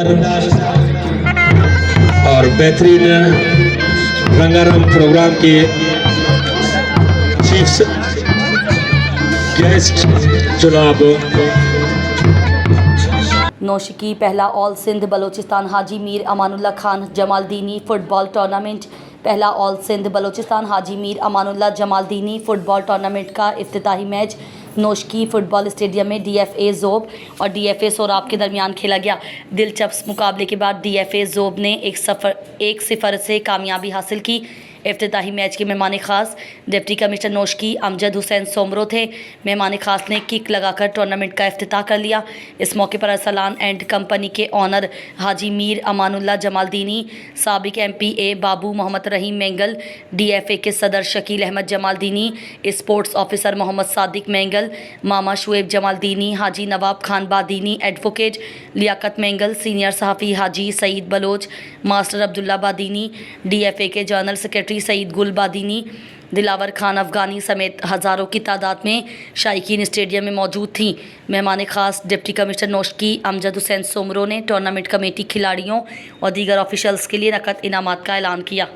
और बेहतरीन रंगारंग प्रोग्राम के चीफ गेस्ट जनाब नौशिकी पहला ऑल सिंध बलोचिस्तान हाजी मीर अमानुल्लाह खान जमालदीनी फुटबॉल टूर्नामेंट। पहला ऑल सिंध बलोचिस्तान हाजी मीर अमानुल्लाह जमालदीनी फुटबॉल टूर्नामेंट का इफ्तिताही मैच नौशिकी फुटबॉल स्टेडियम में डीएफए ज़ोब और डीएफए सोराब के दरमियान खेला गया। दिलचस्प मुकाबले के बाद डीएफए ज़ोब ने 1-0 से कामयाबी हासिल की। इफ्तिताही मैच के मेहमान खास डिप्टी कमिश्नर नौशिकी अमजद हुसैन सोमरो थे। मेहमान खास ने किक लगाकर टूर्नामेंट का इफ्तिताह कर लिया। इस मौके पर अरसलान एंड कंपनी के ऑनर हाजी मीर अमानुल्लाह जमालदीनी, साबिक MPA बाबू मोहम्मद रहीम मेंगल, DFA के सदर शकील अहमद जमालदीनी, स्पोर्ट्स ऑफिसर मोहम्मद सादिक मेंगल, मामा शुएब जमालदीनी, हाजी नवाब खान बादीनी, एडवोकेट लियाकत मेंगल, सीनियर सहाफ़ी हाजी सईद बलोच, मास्टर अब्दुल्ला बादीनी, DFA के जनरल सेक्रेटरी सईद गुल बादीनी, दिलावर खान अफगानी समेत हज़ारों की तादाद में शायकीन स्टेडियम में मौजूद थीं। मेहमान खास डिप्टी कमिश्नर नौशिकी अमजद हुसैन सोमरो ने टूर्नामेंट कमेटी, खिलाड़ियों और दीगर ऑफिशियल्स के लिए नकद इनामात का ऐलान किया।